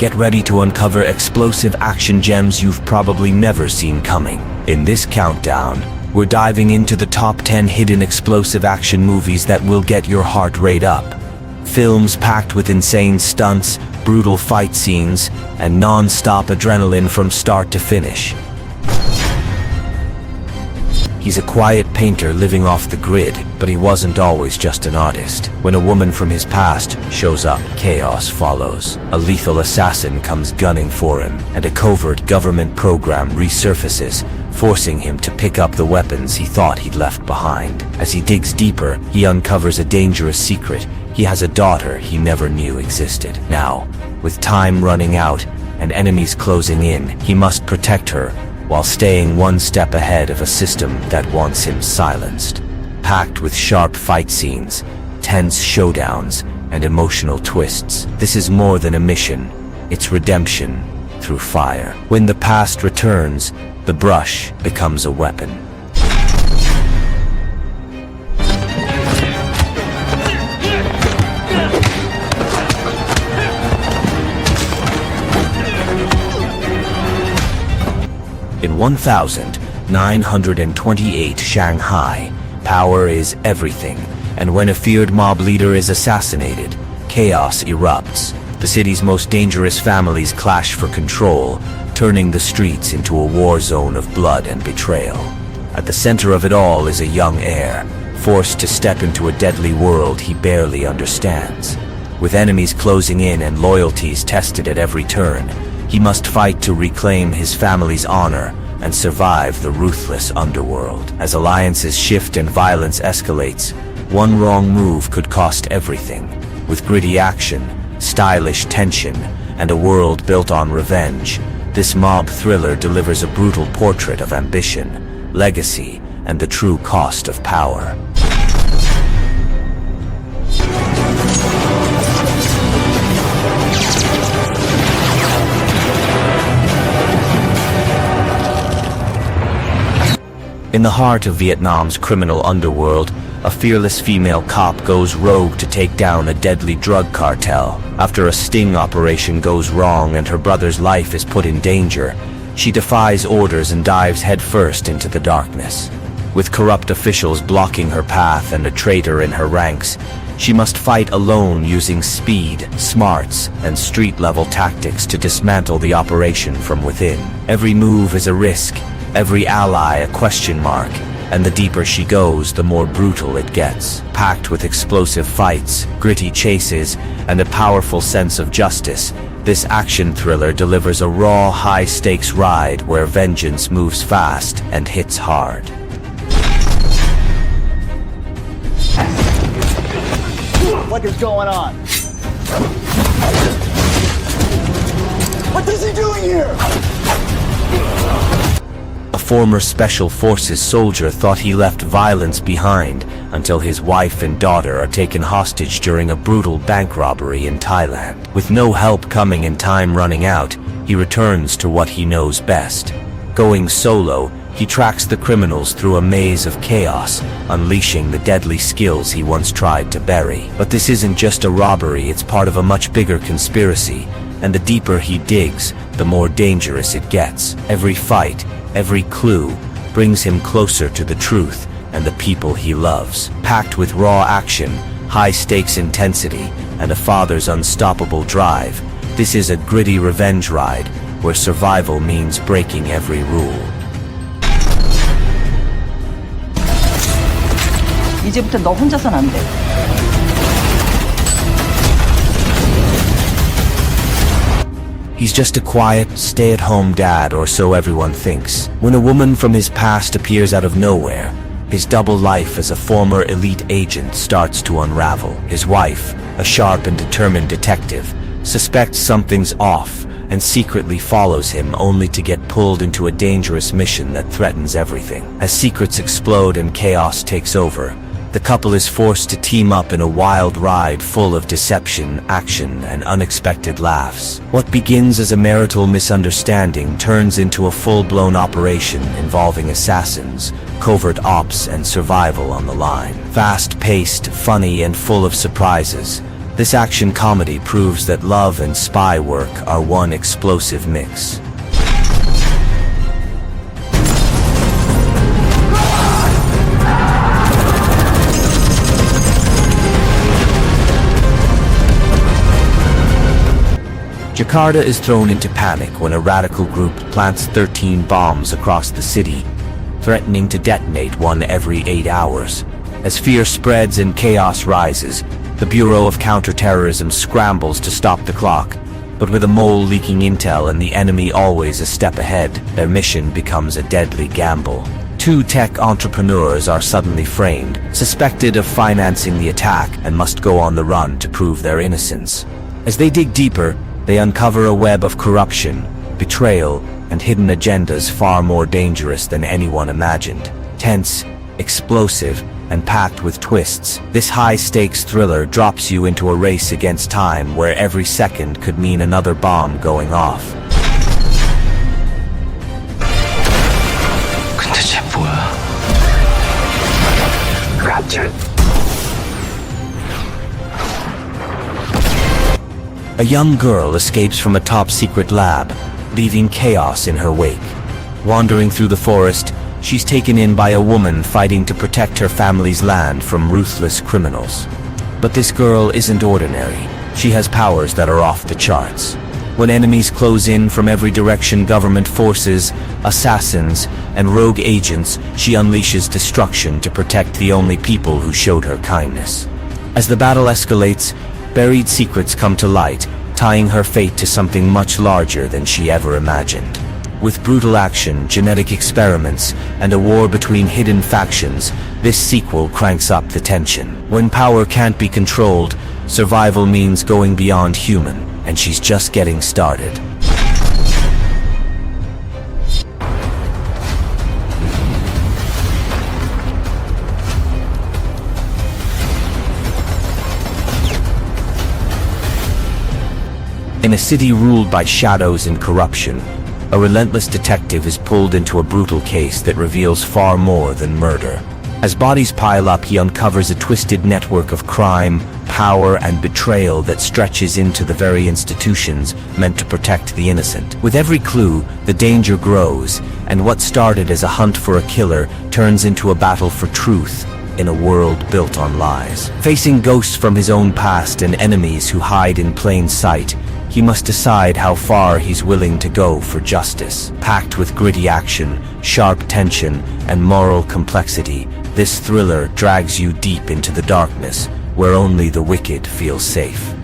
Get ready to uncover explosive action gems you've probably never seen coming. In this countdown, we're diving into the top 10 hidden explosive action movies that will get your heart rate up. Films packed with insane stunts, brutal fight scenes, and non-stop adrenaline from start to finish. He's a quiet painter living off the grid, but he wasn't always just an artist. When a woman from his past shows up, chaos follows. A lethal assassin comes gunning for him, and a covert government program resurfaces, forcing him to pick up the weapons he thought he'd left behind. As he digs deeper, he uncovers a dangerous secret. He has a daughter he never knew existed. Now, with time running out and enemies closing in, he must protect her while staying one step ahead of a system that wants him silenced. Packed with sharp fight scenes, tense showdowns, and emotional twists, this is more than a mission. It's redemption through fire. When the past returns, the brush becomes a weapon. In 1928 Shanghai, power is everything, and when a feared mob leader is assassinated, chaos erupts. The city's most dangerous families clash for control, turning the streets into a war zone of blood and betrayal. At the center of it all is a young heir, forced to step into a deadly world he barely understands. With enemies closing in and loyalties tested at every turn, he must fight to reclaim his family's honor and survive the ruthless underworld. As alliances shift and violence escalates, one wrong move could cost everything. With gritty action, stylish tension, and a world built on revenge, this mob thriller delivers a brutal portrait of ambition, legacy, and the true cost of power. In the heart of Vietnam's criminal underworld, a fearless female cop goes rogue to take down a deadly drug cartel. After a sting operation goes wrong and her brother's life is put in danger, she defies orders and dives headfirst into the darkness. With corrupt officials blocking her path and a traitor in her ranks, she must fight alone using speed, smarts, and street-level tactics to dismantle the operation from within. Every move is a risk, every ally a question mark, and the deeper she goes, the more brutal it gets. Packed with explosive fights, gritty chases, and a powerful sense of justice, this action thriller delivers a raw, high-stakes ride where vengeance moves fast and hits hard. What is going on? What is he doing here? A former Special Forces soldier thought he left violence behind until his wife and daughter are taken hostage during a brutal bank robbery in Thailand. With no help coming and time running out, he returns to what he knows best. Going solo, he tracks the criminals through a maze of chaos, unleashing the deadly skills he once tried to bury. But this isn't just a robbery, it's part of a much bigger conspiracy, and the deeper he digs, the more dangerous it gets. Every fight, every clue, brings him closer to the truth and the people he loves. Packed with raw action, high-stakes intensity, and a father's unstoppable drive, this is a gritty revenge ride where survival means breaking every rule. 이제부터 너 혼자선 안 돼. He's just a quiet, stay-at-home dad, or so everyone thinks. When a woman from his past appears out of nowhere, his double life as a former elite agent starts to unravel. His wife, a sharp and determined detective, suspects something's off and secretly follows him only to get pulled into a dangerous mission that threatens everything. As secrets explode and chaos takes over, the couple is forced to team up in a wild ride full of deception, action, and unexpected laughs. What begins as a marital misunderstanding turns into a full-blown operation involving assassins, covert ops, and survival on the line. Fast-paced, funny, and full of surprises, This action comedy proves that love and spy work are one explosive mix. Jakarta is thrown into panic when a radical group plants 13 bombs across the city, threatening to detonate one every 8 hours. As fear spreads and chaos rises, the Bureau of Counterterrorism scrambles to stop the clock, but with a mole leaking intel and the enemy always a step ahead, their mission becomes a deadly gamble. Two tech entrepreneurs are suddenly framed, suspected of financing the attack, and must go on the run to prove their innocence. As they dig deeper, they uncover a web of corruption, betrayal, and hidden agendas far more dangerous than anyone imagined. Tense, explosive, and packed with twists, this high-stakes thriller drops you into a race against time where every second could mean another bomb going off. 근데 쟤 뭐야? Raptor. A young girl escapes from a top-secret lab, leaving chaos in her wake. Wandering through the forest, she's taken in by a woman fighting to protect her family's land from ruthless criminals. But this girl isn't ordinary. She has powers that are off the charts. When enemies close in from every direction, government forces, assassins, and rogue agents, she unleashes destruction to protect the only people who showed her kindness. As the battle escalates, buried secrets come to light, tying her fate to something much larger than she ever imagined. With brutal action, genetic experiments, and a war between hidden factions, this sequel cranks up the tension. When power can't be controlled, survival means going beyond human, and she's just getting started. In a city ruled by shadows and corruption, a relentless detective is pulled into a brutal case that reveals far more than murder. As bodies pile up, he uncovers a twisted network of crime, power, and betrayal that stretches into the very institutions meant to protect the innocent. With every clue, the danger grows, and what started as a hunt for a killer turns into a battle for truth in a world built on lies. Facing ghosts from his own past and enemies who hide in plain sight, he must decide how far he's willing to go for justice. Packed with gritty action, sharp tension, and moral complexity, this thriller drags you deep into the darkness, where only the wicked feel safe.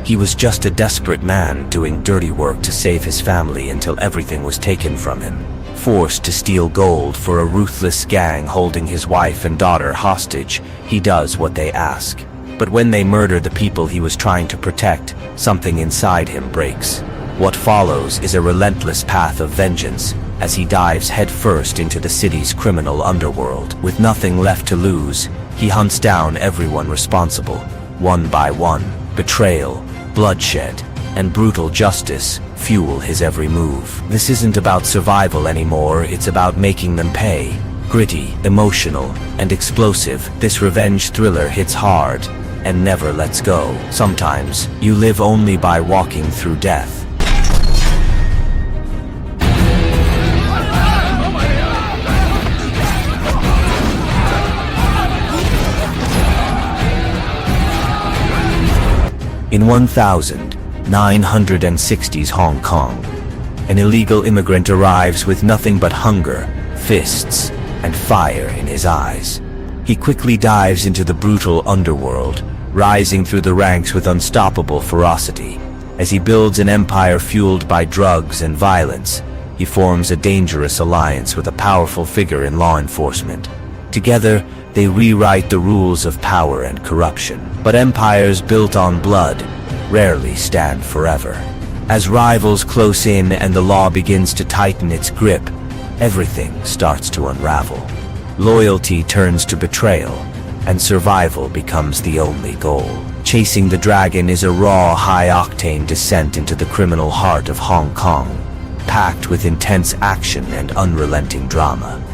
He was just a desperate man doing dirty work to save his family until everything was taken from him. Forced to steal gold for a ruthless gang holding his wife and daughter hostage, he does what they ask. But when they murder the people he was trying to protect, something inside him breaks. What follows is a relentless path of vengeance as he dives headfirst into the city's criminal underworld. With nothing left to lose, he hunts down everyone responsible, one by one. Betrayal, bloodshed, and brutal justice fuel his every move. This isn't about survival anymore, it's about making them pay. Gritty, emotional, and explosive, this revenge thriller hits hard and never lets go. Sometimes, you live only by walking through death. In 1960s Hong Kong, an illegal immigrant arrives with nothing but hunger, fists, and fire in his eyes. He quickly dives into the brutal underworld, rising through the ranks with unstoppable ferocity. As he builds an empire fueled by drugs and violence, he forms a dangerous alliance with a powerful figure in law enforcement. Together, they rewrite the rules of power and corruption. But empires built on blood rarely stand forever. As rivals close in and the law begins to tighten its grip, everything starts to unravel. Loyalty turns to betrayal, and survival becomes the only goal. Chasing the Dragon is a raw, high-octane descent into the criminal heart of Hong Kong. packed with intense action and unrelenting drama.